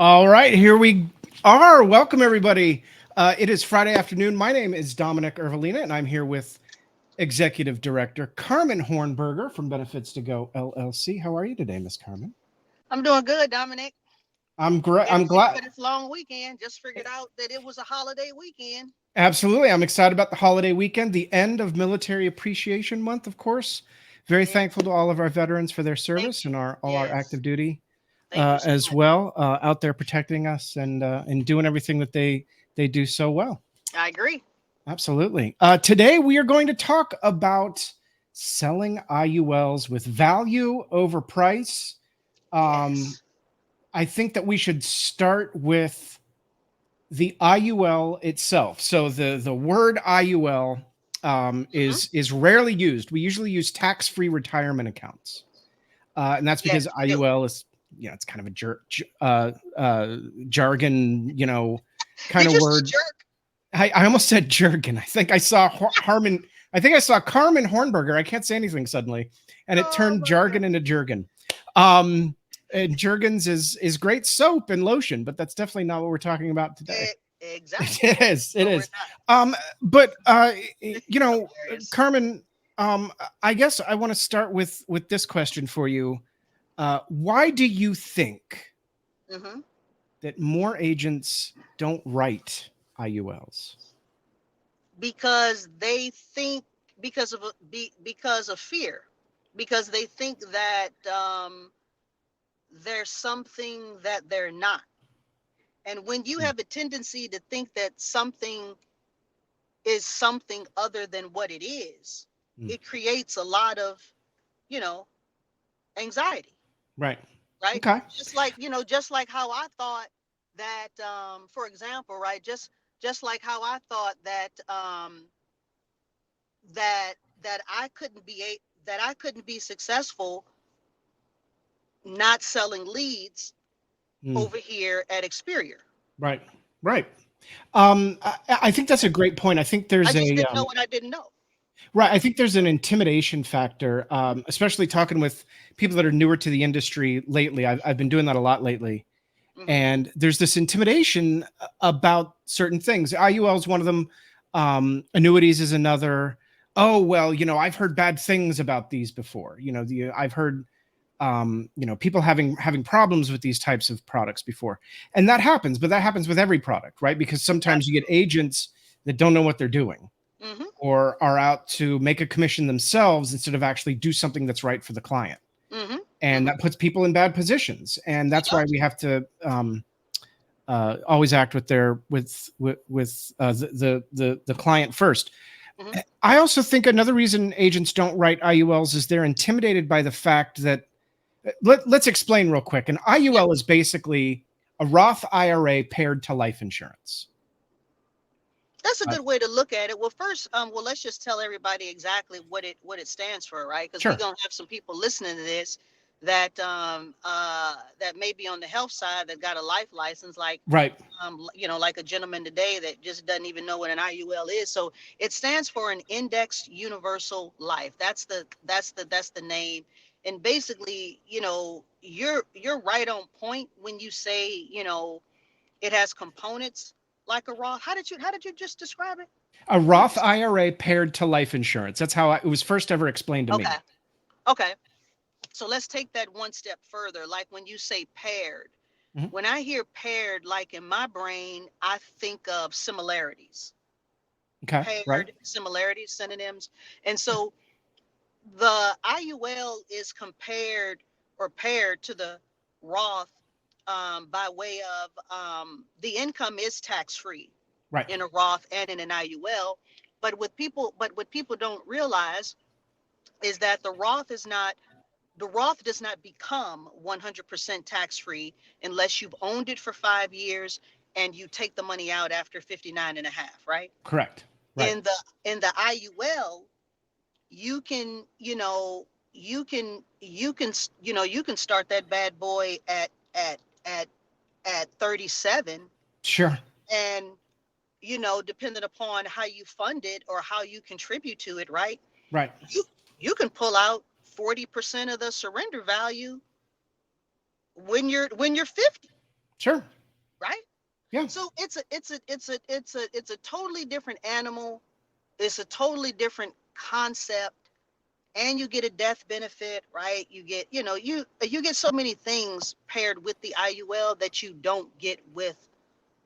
All right, here we are. Welcome, everybody. It is Friday afternoon. My name is Dominic Ervelina, and I'm here with Executive Director Carmen Hornberger from Benefits to Go LLC. How are you today, Miss Carmen? I'm doing good, Dominic. I'm great. Getting I'm ready glad. for this long weekend. Just figured out that it was a holiday weekend. Absolutely. I'm excited about the holiday weekend, the end of Military Appreciation Month, of course. Very Yeah, thankful to all of our veterans for their thank service you. and all our Yes, active duty thank you so as much. well, out there protecting us and doing everything that they do so well. I agree. Absolutely. Today we are going to talk about selling IULs with value over price. Um, Yes. I think that we should start with the IUL itself. So the word IUL Hmm. is rarely used. We usually use tax-free retirement accounts, and that's because Yes, we do. IUL is it's kind of a jargon, kind Did of you say word. jerk? I almost said Jurgen. I think I saw Harmon. I think I saw Carmen Hornberger. I can't say anything suddenly, and it Oh turned my jargon God. into Jurgen. Um, and Jergens is great soap and lotion, but that's definitely not what we're talking about today. Exactly. It is. It No, we're is. not. But This is hilarious. Carmen, I guess I want to start with this question for you. Why do you think Hmm. that more agents don't write IULs? Because they think because of fear, because they think that there's something that they're not. And when you Mm, have a tendency to think that something is something other than what it is, mm. it creates a lot of, you know, anxiety, Right. right? Okay. Just like how I thought that, for example, right, just like how I thought that that I couldn't that I couldn't be successful not selling leads Mm, over here at Experior. right. Right. I think that's a great point. I think I there's just a didn't know what I didn't know. right. I think there's an intimidation factor, especially talking with people that are newer to the industry lately. I've been doing that a lot lately, Hmm. and there's this intimidation about certain things. IUL is one of them. Annuities is another. Oh well, I've heard bad things about these before. I've heard people having problems with these types of products before, and that happens. But that happens with every product, right? Because sometimes you get Absolutely. agents that don't know what they're doing Hmm. or are out to make a commission themselves instead of actually do something that's right for the client, Hmm. and Hmm. that puts people in bad positions. And It that's why does. we have to always act with the client first. Hmm. I also think another reason agents don't write IULs is they're intimidated by the fact that let's explain real quick. An Yeah. IUL is basically a Roth IRA paired to life insurance. That's a Uh, good way to look at it. Well, first, let's just tell everybody exactly what it stands for, right? Because we're sure. gonna have some people listening to this that may be on the health side that got a life license, like Right. like a gentleman today that just doesn't even know what an IUL is. So it stands for an indexed universal life. That's the name. And basically, you're right on point when you say, it has components like a Roth. How did you just describe it? A What did Roth you say? IRA paired to life insurance. That's how it was first ever explained to Okay. me. Okay. So let's take that one step further. Like when you say paired, Mhm. when I hear paired, like in my brain, I think of similarities, Okay. Right. paired similarities, synonyms. And so the IUL is compared or paired to the Roth, by way of, the income is tax free Right. in a Roth and in an IUL. But what people don't realize is that the Roth does not become 100% tax free unless you've owned it for 5 years and you take the money out after 59 and a half, right? Correct. Right. In the IUL, you can, you can start that bad boy at 37, Sure. and depending upon how you fund it or how you contribute to it, right? Right. You you can pull out 40% of the surrender value when you're 50. Sure. right? Yeah. So it's a totally different animal. It's a totally different concept, and you get a death benefit, right? You get, you get so many things paired with the IUL that you don't get with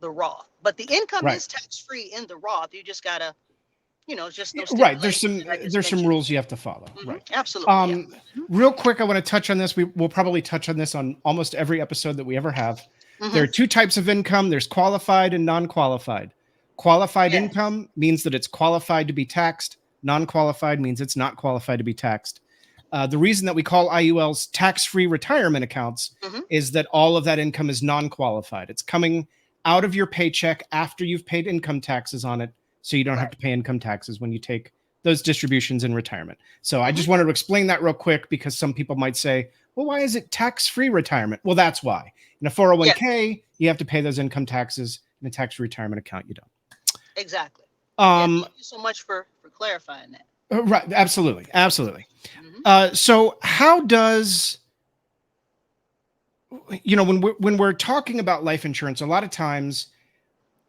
the Roth. But the income Right. is tax free in the Roth. You just gotta, just those Right. stipulations that I just There's some mentioned. rules you have to follow. Right. Absolutely, yeah. Real quick, I want to touch on this. We'll probably touch on this on almost every episode that we ever have. There Hmm. are two types of income. There's qualified and non-qualified. Qualified Yeah. income means that it's qualified to be taxed. Non-qualified means it's not qualified to be taxed. The reason that we call IULs tax-free retirement accounts Hmm. is that all of that income is non-qualified. It's coming out of your paycheck after you've paid income taxes on it, so you don't have Right. to pay income taxes when you take those distributions in retirement. So I Hmm. just wanted to explain that real quick because some people might say, well, why is it tax-free retirement? Well, that's why. In a Yeah. 401k, you have to pay those income taxes. In a tax-free retirement account, you don't. Exactly. Yeah. Um, Thank you so much for clarifying that. right, absolutely, absolutely. Hmm. So how does, when we're talking about life insurance, a lot of times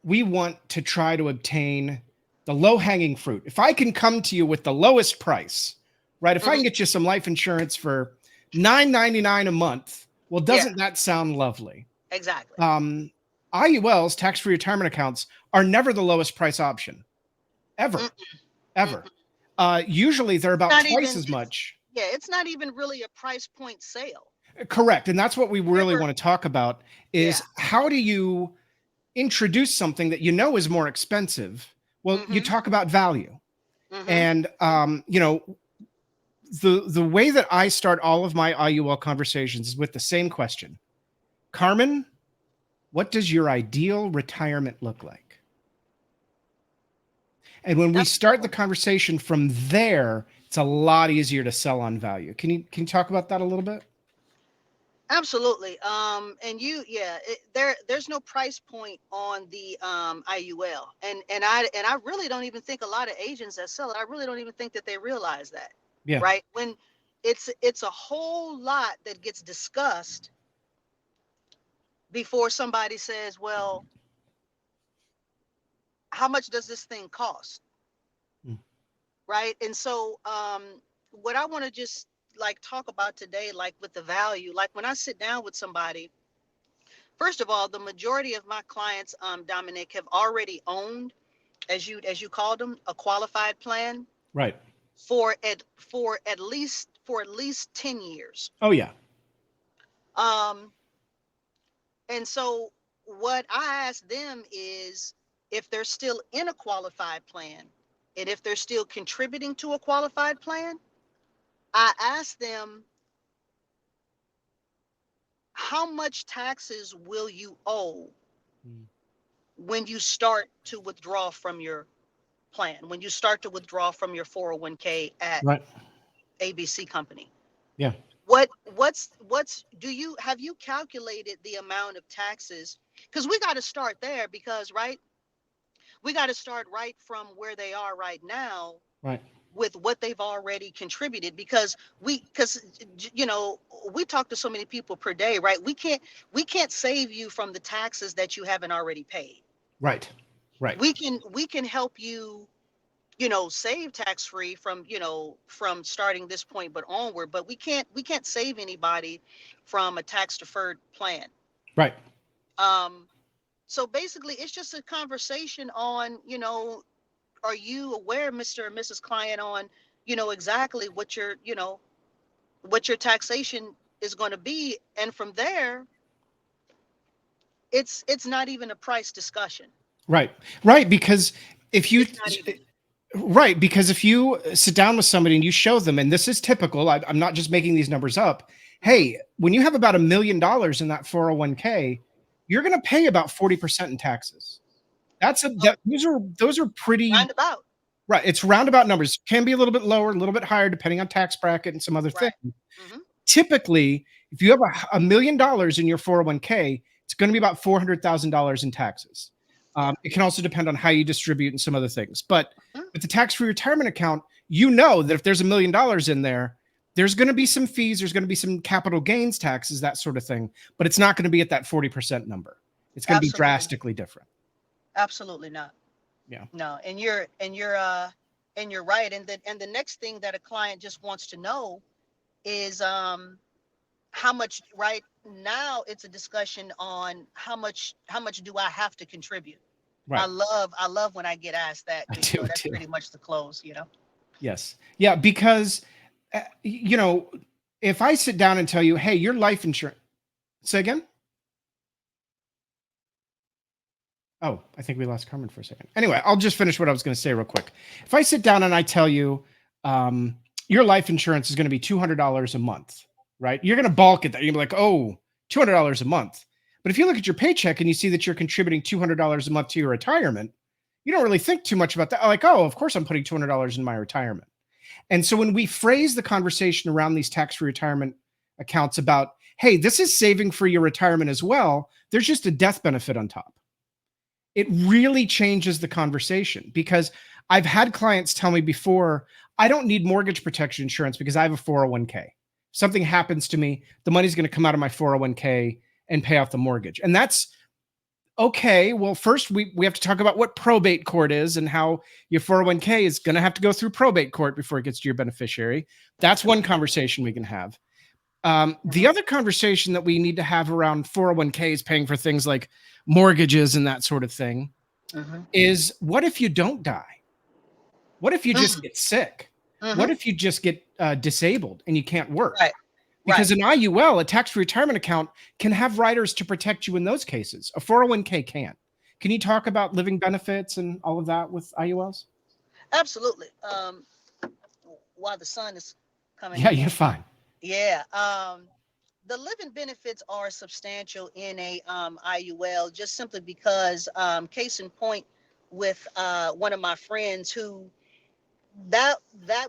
we want to try to obtain the low-hanging fruit. If I can come to you with the lowest price, right? If I Hmm. can get you some life insurance for $9.99 a month, well, Yeah. doesn't that sound lovely? Exactly. IULs, tax-free retirement accounts, are never the lowest price option, ever, Mm-mm. ever. Mm-mm. Usually they're about Not twice even. as much. Yeah. It's not even really a price point sale. Correct. And that's what we really Ever. want to talk about Yeah. is how do you introduce something that you know is more expensive? Well, you Hmm. talk about value. Hmm. And the way that I start all of my IUL conversations is with the same question. Carmen, what does your ideal retirement look like? And when we That's a good start the one. conversation from there, it's a lot easier to sell on value. Can you talk about that a little bit? Absolutely. And yeah, there's no price point on the IUL, and I really don't even think a lot of agents that sell it. I really don't even think that they realize that, Yeah. right? When it's a whole lot that gets discussed before somebody says, well, how much does this thing cost, Mm. right? And so, what I want to just like talk about today, like with the value, like when I sit down with somebody. First of all, the majority of my clients, Dominic, have already owned, as you called them, a qualified plan Right. for at least 10 years. Oh, yeah. Um, and so what I ask them is if they're still in a qualified plan and if they're still contributing to a qualified plan, I ask them how much taxes will you owe Mm. when you start to withdraw from your plan, when you start to withdraw from your 401k at Right. ABC company. Yeah. What's do you have you calculated the amount of taxes? Because we got to start there, because right, we got to start right from where they are right now Right. with what they've already contributed, because we talk to so many people per day, right? We can't save you from the taxes that you haven't already paid. Right. Right. We can help you, save tax free from starting this point but onward, but we can't save anybody from a tax deferred plan. Right. um so basically it's just a conversation on, are you aware, Mr. and Mrs. Client, on exactly what your taxation is going to be, and from there it's not even a price discussion. Right. Right. Because if you It's not even. Right, because if you sit down with somebody and you show them, and this is typical, I'm not just making these numbers up. Hmm. Hey, when you have about $1 million in that 401k, you're going to pay about 40% in taxes. Those are pretty Roundabout. right. It's roundabout numbers. Can be a little bit lower, a little bit higher, depending on tax bracket and some other things. Right. Hmm. Typically, if you have $1 million in your 401k, it's going to be about $400,000 in taxes. Yeah. It can also depend on how you distribute and some other things. But Mhm. with the tax-free retirement account, you know that if there's $1 million in there, There's going to be some fees. There's going to be some capital gains taxes, that sort of thing. But it's not going to be at that 40% number. It's going to be Absolutely. drastically different. Absolutely not. Yeah. No. And you're right. And the next thing that a client just wants to know is how much. Right now it's a discussion on how much do I have to contribute. I Right. love when I get asked that, I because do that's too. pretty much the close. Yes. Yeah. Because, you know, if I sit down and tell you, hey, your life insurance, say again. Oh, I think we lost Carmen for a second. Anyway, I'll just finish what I was going to say real quick. If I sit down and I tell you your life insurance is going to be $200 a month, right? You're going to balk at that. You're going to be like, oh, $200 a month. But if you look at your paycheck and you see that you're contributing $200 a month to your retirement, you don't really think too much about that. Like, oh, of course I'm putting $200 in my retirement. And so when we phrase the conversation around these tax-free retirement accounts about, hey, this is saving for your retirement as well, there's just a death benefit on top. It really changes the conversation, because I've had clients tell me before, I don't need mortgage protection insurance because I have a 401k. Something happens to me, the money's going to come out of my 401k and pay off the mortgage. And that's okay. Well, first we have to talk about what probate court is and how your 401k is going to have to go through probate court before it gets to your beneficiary. That's one conversation we can have. The Mhm. other conversation that we need to have around 401ks paying for things like mortgages and that sort of thing Mhm. is, what if you don't die? What if you just Mhm. get sick? What Mhm. if you just get disabled and you can't work? Right. Right. Because an IUL, a tax-free retirement account, can have riders to protect you in those cases. A 401k can't. Can you talk about living benefits and all of that with IULs? Absolutely. While the sun is coming Yeah, in. you're fine. Yeah. The living benefits are substantial in a IUL, just simply because, case in point, with one of my friends who, that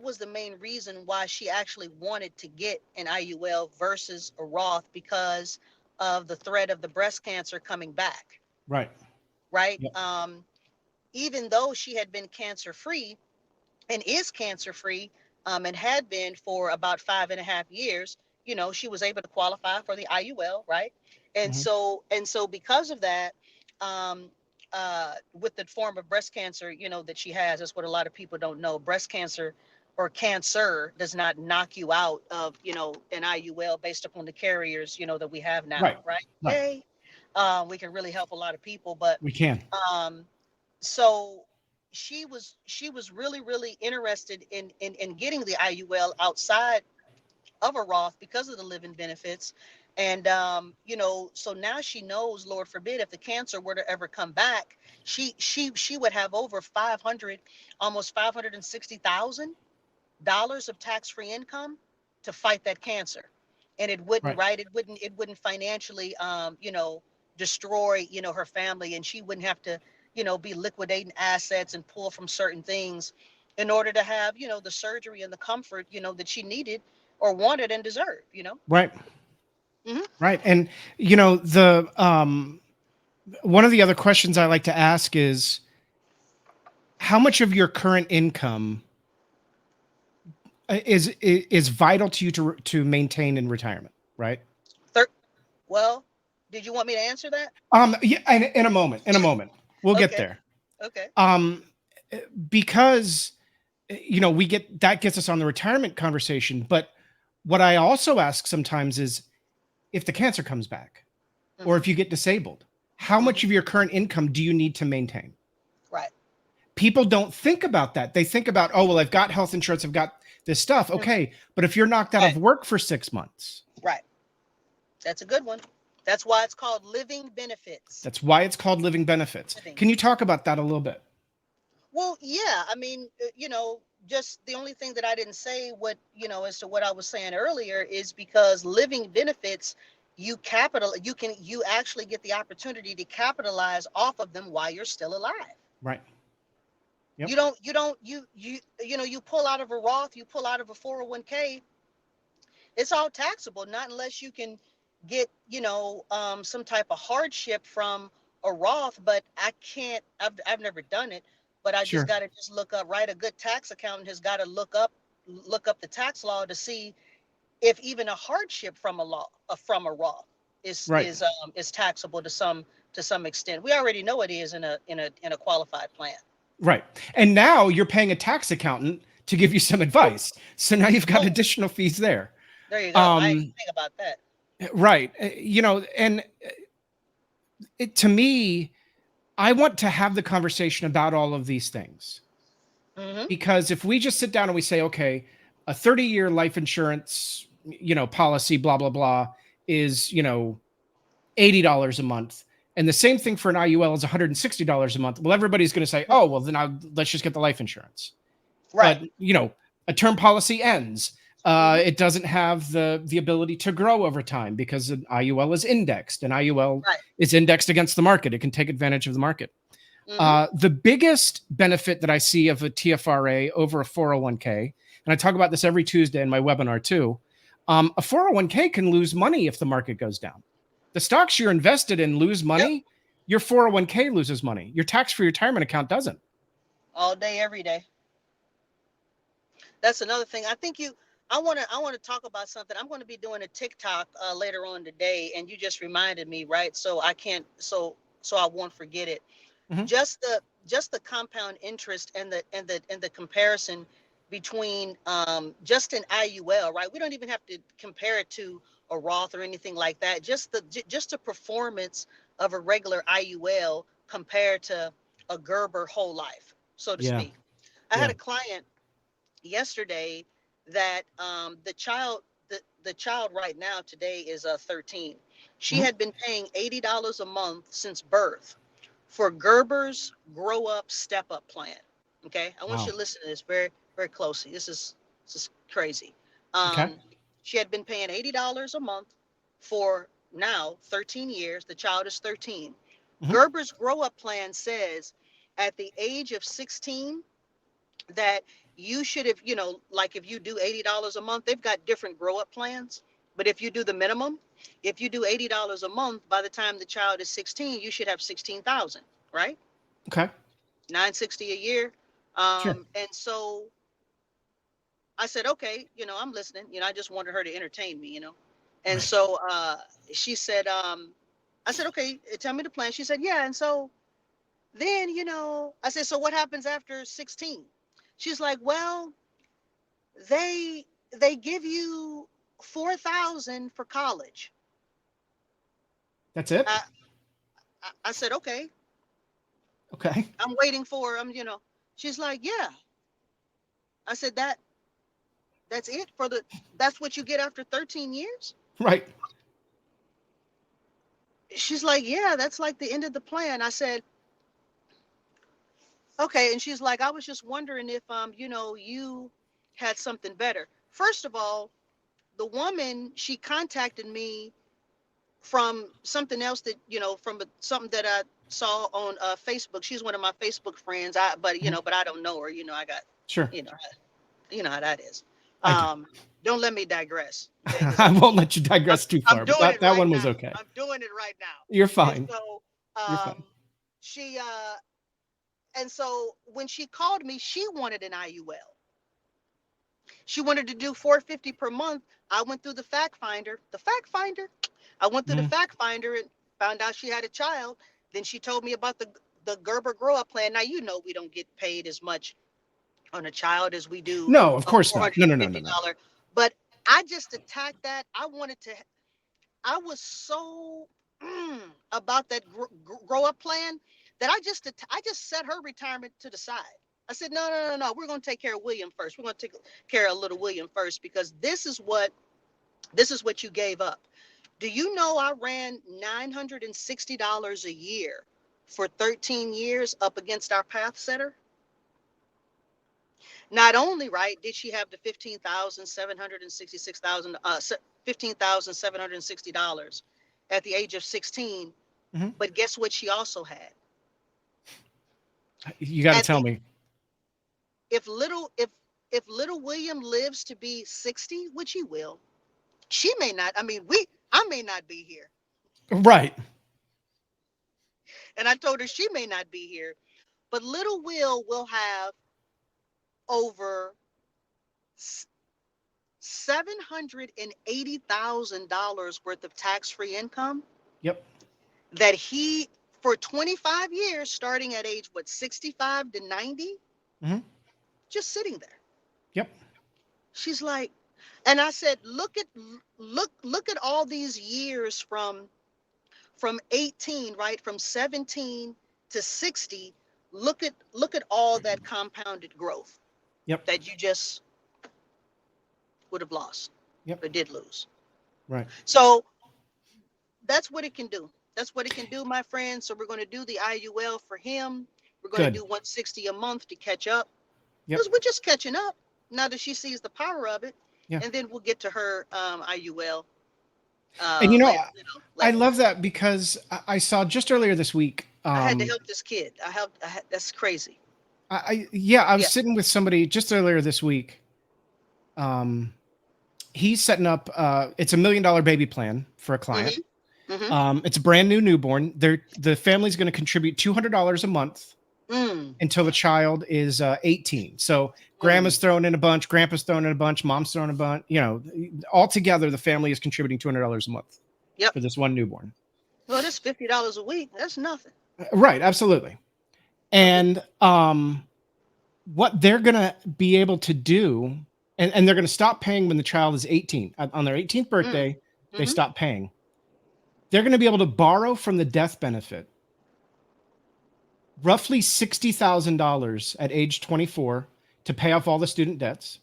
was the main reason why she actually wanted to get an IUL versus a Roth, because of the threat of the breast cancer coming back. Right. Right. Yep. Even though she had been cancer free, and is cancer free, and had been for about 5.5 years, she was able to qualify for the IUL, right? And Mhm. so because of that, um, with the form of breast cancer, that she has, that's what a lot of people don't know. Breast cancer or cancer does not knock you out of, an IUL based upon the carriers, that we have now, Right. right? Right. Yay. We can really help a lot of people, but We can. um, so she was really really interested in getting the IUL outside of a Roth because of the living benefits. And so now she knows, Lord forbid, if the cancer were to ever come back, she would have over 500, almost $560,000 of tax-free income to fight that cancer. And it wouldn't, Right. right, it wouldn't financially destroy, her family, and she wouldn't have to, be liquidating assets and pull from certain things in order to have, the surgery and the comfort, that she needed or wanted and deserved. Right. Hmm. Right. And the one of the other questions I like to ask is, how much of your current income is vital to you to maintain in retirement, right? Third, well, did you want me to answer that? Yeah, in a moment, we'll get Okay. there. Okay. Um, because we gets us on the retirement conversation, but what I also ask sometimes is, if the cancer comes back or Hmm. if you get disabled, how much Hmm. of your current income do you need to maintain? Right. People don't think about that. They think about, oh, well, I've got health insurance, I've got this stuff. Mhm. Okay. But if you're knocked out Right. of work for 6 months, Right. That's a good one. That's why it's called living benefits. that's why it's called living benefits. Living. Can you talk about that a little bit? Well, yeah. I mean, just the only thing that I didn't say, as to what I was saying earlier, is because living benefits, you actually get the opportunity to capitalize off of them while you're still alive. Right. Yep. You pull out of a Roth, you pull out of a 401k, it's all taxable, not unless you can get, some type of hardship from a Roth. But I can't, I've never done it, but I Sure. just got to just look up, right? A good tax accountant has got to look up the tax law to see if even a hardship from a law from a Roth Right. is taxable to some extent. We already know it is in a qualified plan. Right. And now you're paying a tax accountant to give you some Oh, advice. So now you've got oh, additional fees there. there you go. I didn't Um, think about that. right. And to me, I want to have the conversation about all of these things. Mm-hmm. Because if we just sit down and we say, okay, a 30-year life insurance, policy, blah, blah, blah, is, $80 a month. And the same thing for an IUL is $160 a month. Well, everybody's going to say, oh, well, then let's just get the life insurance. Right. But, a term policy ends. Mm-hmm. It doesn't have the ability to grow over time because an IUL is indexed, and IUL Right. is indexed against the market. It can take advantage of the market. Mm-hmm. The biggest benefit that I see of a TFRA over a 401k, and I talk about this every Tuesday in my webinar too, a 401k can lose money if the market goes down. The stocks you're invested in lose Yep. money. Your 401k loses money. Your tax-free retirement account doesn't. All day, every day. That's another thing. I think you. I want to talk about something. I'm going to be doing a TikTok later on today, and you just reminded me, right? So I can't. So I won't forget it. Mhm. Just the compound interest and the comparison between just an IUL, right? We don't even have to compare it to a Roth or anything like that. Just the performance of a regular IUL compared to a Gerber whole life, so to Yeah. speak. I had Yeah. a client yesterday that the child right now today is 13. She Mhm. had been paying $80 a month since birth for Gerber's Grow Up Step Up plan. Okay, I want you Wow. to listen to this very very closely. This is crazy. Okay. She had been paying $80 a month for now 13 years. The child is 13. Mhm. Gerber's Grow Up plan says at the age of 16 that you should have, like if you do $80 a month, they've got different grow up plans. But if you do the minimum, if you do $80 a month, by the time the child is 16, you should have 16,000, right? Okay. 960 a year. Sure. And so I said, okay, I'm listening. I just wanted her to entertain me. And Right. so she said, I said, okay, tell me the plan. She said, yeah. And so then, I said, so what happens after 16? She's like, well, they they give you 4,000 for college. That's it. I, I said, okay, Okay. I'm waiting for them. She's like, yeah. I said that's it for that's what you get after 13 years. Right. She's like, yeah, that's like the end of the plan. I said, okay. And she's like, I was just wondering if you had something better. First of all, the woman, she contacted me from something else that from something that I saw on Facebook. She's one of my Facebook friends. But Mhm. but I don't know her. I got Sure. you know how that is. I do. Um, don't let me digress, okay? Because I won't let you digress too I'm far, but doing that it that right one now. was okay. I'm doing it right now. You're And fine. so You're fine. she and so when she called me, she wanted an IUL. She wanted to do 450 per month. I went through the fact finder. The fact finder. I went through the Mhm. fact finder and found out she had a child. Then she told me about the Gerber Grow Up plan. Now we don't get paid as much on a child as we do No, of a course four not. hundred No, and no, no, no, fifty no. dollar. But I just attacked that. I wanted to. I was so about that grow up plan that I just set her retirement to the side. I said, no, no, no, no. We're going to take care of William first. We're going to take care of little William first because this is what you gave up. Do you know I ran $960 a year for 13 years up against our path setter? Not only, right, did she have the 15,760 dollars at the age of 16, Mhm. but guess what she also had? You got to At tell the me. if little William lives to be 60, which he will, she may not. I may not be here. Right. And I told her she may not be here, but little Will have over $780,000 worth of tax-free income Yep. that he, for 25 years, starting at age, what, 65 to 90, Hmm. just sitting there. Yep. She's like, and I said, look at all these years from 18, right? From 17 to 60. Look at all that compounded growth Yep. that you just would have lost Yep. or did lose. Right. So that's what it can do. That's what it can do, my friend. So we're going to do the IUL for him. We're going to Good. do 160 a month to catch up, Yep. because we're just catching up now that she sees the power of it. Yeah. And then we'll get to her IUL And you know, later. I Later. love that because I saw just earlier this week. I had to help this kid. That's crazy. I was Yeah. sitting with somebody just earlier this week. He's setting up. It's $1 million baby plan for a client. It's a brand new newborn. The family's going to contribute $200 a month until the child is 18. So grandma's throwing in a bunch, grandpa's throwing in a bunch, mom's throwing a bunch. You know, all together, the family is contributing $200 a month. Yep. For this one newborn. Well, that's $50 a week. That's nothing. Right. Absolutely. And what they're going to be able to do, and they're going to stop paying when the child is 18. On their 18th birthday, they stop paying. They're going to be able to borrow from the death benefit roughly $60,000 at age 24 to pay off all the student debts.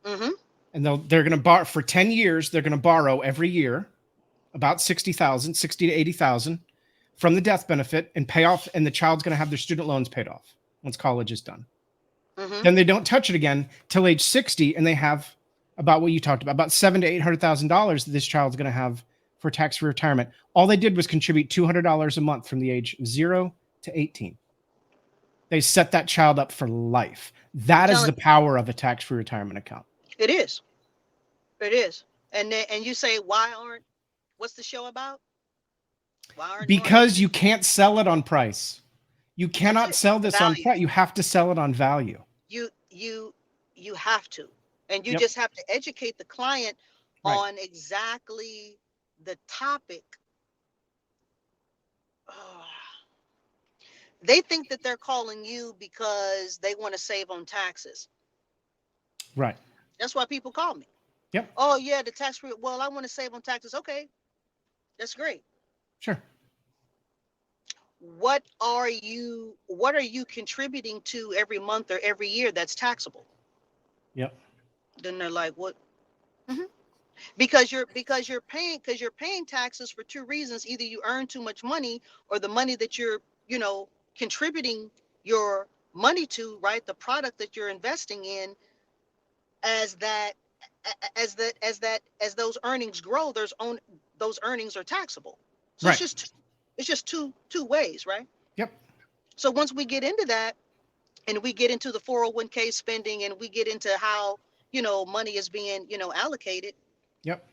And they're going to borrow for 10 years. They're going to borrow every year about 60 to 80,000 from the death benefit and pay off. And the child's going to have their student loans paid off once college is done. Then they don't touch it again till age 60. And they have about what you talked about $700,000 to $800,000 that this child's going to have for tax-free retirement. All they did was contribute $200 a month from the age 0 to 18. They set that child up for life. That is the power of a tax-free retirement account. It is. It is. And you say, what's the show about? Because you can't sell it on price. You cannot sell this on price. You have to sell it on value. You have to. And you just have to educate the client on exactly the topic. They think that they're calling you because they want to save on taxes. Right. That's why people call me. Yep. Oh yeah, the tax free. Well, I want to save on taxes. Okay, that's great. Sure. What are you contributing to every month or every year that's taxable? Yep. Then they're like, what? Because you're paying taxes for two reasons. Either you earn too much money, or the money that you're contributing your money to, right? The product that you're investing in, as those earnings grow, those earnings are taxable. So it's just two ways, right? Yep. So once we get into that, and we get into the 401k spending, and we get into how money is being allocated, yep,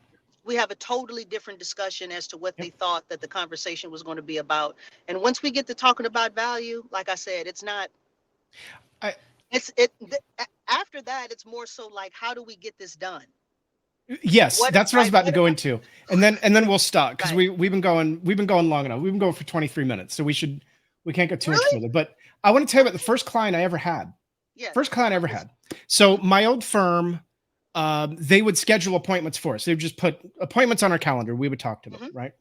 we have a totally different discussion as to what they thought that the conversation was going to be about. And once we get to talking about value, like I said, it's not. After that, it's more so like, how do we get this done? Yes, that's what I was about to go into, and then we'll stop, because we've been going long enough. We've been going for 23 minutes, so we can't go too much further. But I want to tell you about the first client I ever had. First client I ever had. So my old firm, they would schedule appointments for us. They would just put appointments on our calendar. We would talk to them, right?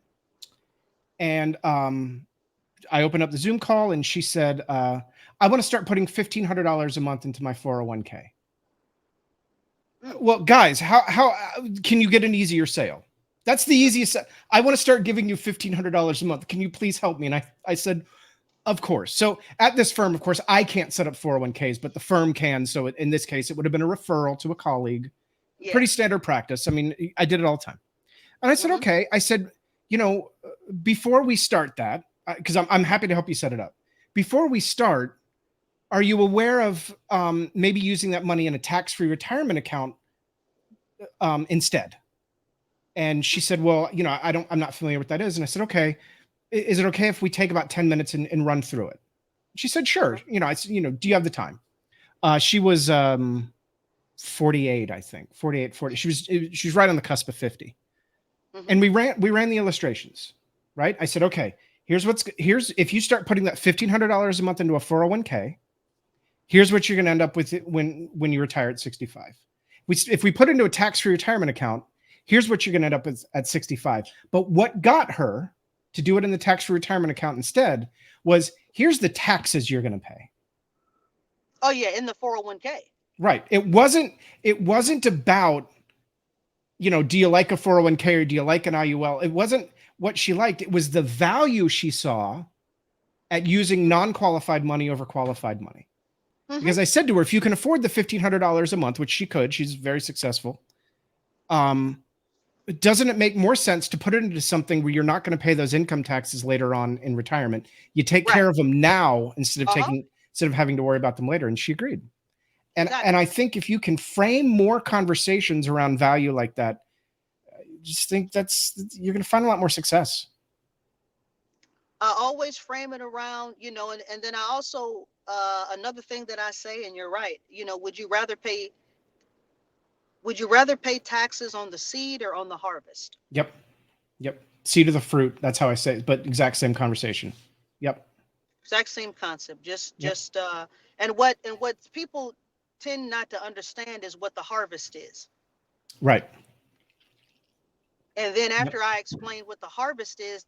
And I opened up the Zoom call, and she said, I want to start putting $1,500 a month into my 401k. Well, guys, how can you get an easier sale? That's the easiest. I want to start giving you $1,500 a month. Can you please help me? And I said, of course. So at this firm, of course, I can't set up 401ks, but the firm can. So in this case, it would have been a referral to a colleague. Pretty standard practice. I mean, I did it all the time. And I said, okay. I said, before we start that, because I'm happy to help you set it up. Before we start, are you aware of maybe using that money in a tax-free retirement account instead? And she said, well, I'm not familiar with what that is. And I said, okay, is it okay if we take about 10 minutes and run through it? She said, sure. I said, do you have the time? She was 48, I think 48, 40. She was right on the cusp of 50. Mm-hmm. And we ran the illustrations, right? I said, okay, here's if you start putting that $1,500 a month into a 401k, here's what you're going to end up with when you retire at 65. If we put it into a tax-free retirement account, here's what you're going to end up with at 65. But what got her to do it in the tax-free retirement account instead was, here's the taxes you're going to pay. Oh yeah, in the 401k. Right. It wasn't about, do you like a 401k or do you like an IUL? It wasn't what she liked. It was the value she saw at using non-qualified money over qualified money. Mm-hmm. Because I said to her, if you can afford the $1,500 a month, which she could, she's very successful. Doesn't it make more sense to put it into something where you're not going to pay those income taxes later on in retirement? You take care of them now instead of having to worry about them later. And she agreed. And I think if you can frame more conversations around value like that, I just think you're going to find a lot more success. I always frame it around, and then I also, another thing that I say, and you're right, would you rather pay taxes on the seed or on the harvest? Yep. Seed of the fruit. That's how I say it, but exact same conversation. Yep. Exact same concept. And what people tend not to understand is what the harvest is. Right. And then after I explain what the harvest is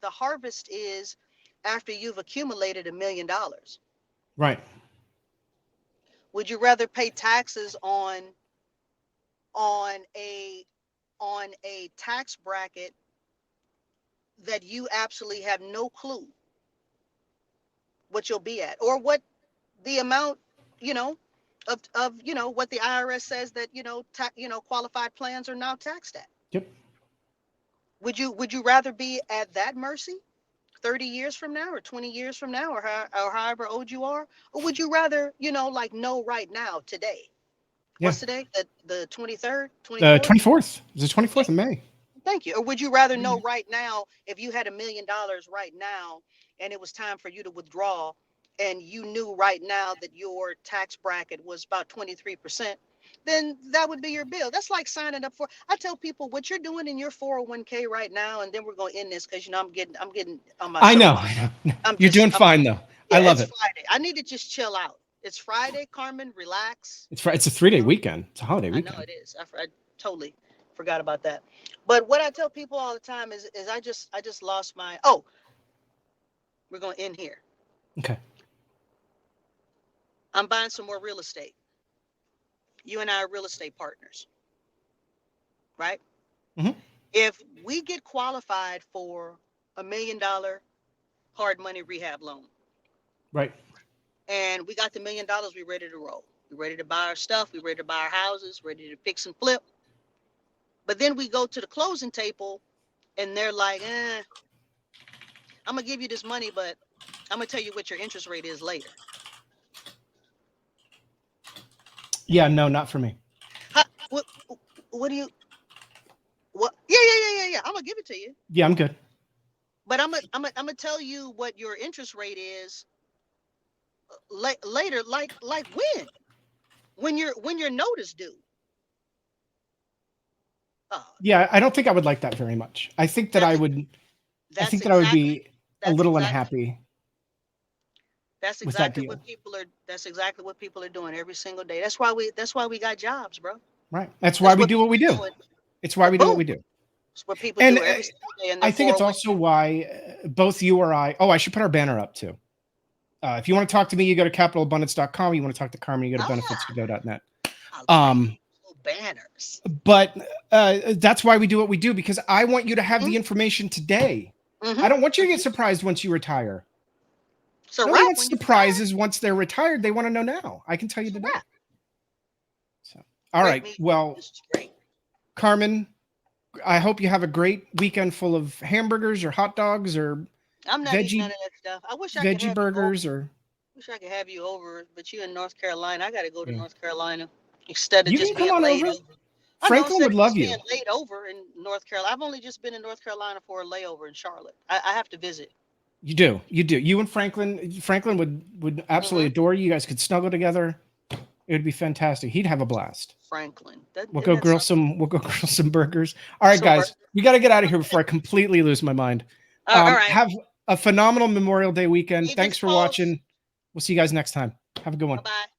after you've accumulated $1 million. Right. Would you rather pay taxes on a tax bracket that you absolutely have no clue what you'll be at, or what the amount, of what the IRS says that qualified plans are now taxed at? Yep. Would you rather be at that mercy 30 years from now or 20 years from now, or however old you are? Or would you rather, know right now, today? Yeah. What's today? The 23rd? 24th? 24th. It was the 24th of May. Thank you. Or would you rather know right now, if you had $1 million right now and it was time for you to withdraw, and you knew right now that your tax bracket was about 23%, then that would be your bill. That's like signing up for, I tell people what you're doing in your 401k right now, and then we're going to end this because, I'm getting on my I know. You're doing fine though. I love it. Friday. I need to just chill out. It's Friday, Carmen, relax. It's a 3-day weekend. It's a holiday weekend. I know it is. I totally forgot about that. But what I tell people all the time is I just lost my, we're going to end here. Okay. I'm buying some more real estate. You and I are real estate partners, right? Mm-hmm. If we get qualified for $1 million hard money rehab loan, right, and we got the $1 million, we're ready to roll. We're ready to buy our stuff. We're ready to buy our houses, ready to fix and flip. But then we go to the closing table and they're like, I'm going to give you this money, but I'm going to tell you what your interest rate is later. Yeah, no, not for me. What do you, what? Yeah. I'm going to give it to you. Yeah, I'm good. But I'm going to tell you what your interest rate is later, like when your notice due. Yeah, I don't think I would like that very much. I think that I would be a little unhappy. That's exactly what people are doing every single day. That's why we got jobs, bro. Right. That's why we do what we do. It's why we do what we do. It's what people do every single day. I think it's also why both you or I should put our banner up too. If you want to talk to me, you go to capitalabundance.com. You want to talk to Carmen, you go to benefitstogo.net. Banners. But that's why we do what we do, because I want you to have the information today. Mm-hmm. I don't want you to get surprised once you retire. So nobody gets surprises once they're retired. They want to know now. I can tell you today. So, all right. Well, Carmen, I hope you have a great weekend full of hamburgers or hot dogs or I'm not eating none of that stuff. I wish I could veggie burgers or. Wish I could have you over, but you're in North Carolina. I got to go to North Carolina instead of just being laid over. Franklin would love you. Being laid over in North Carolina. I've only just been in North Carolina for a layover in Charlotte. I have to visit. You do. You and Franklin would absolutely adore you. You guys could snuggle together. It would be fantastic. He'd have a blast. Franklin. That, We'll isn't go that grill something? some. We'll go grill some burgers. All right, Sure. guys, we got to get out of here before I completely lose my mind. All right. Have a phenomenal Memorial Day weekend. Leave this Thanks for post. watching. We'll see you guys next time. Have a good one. Bye bye.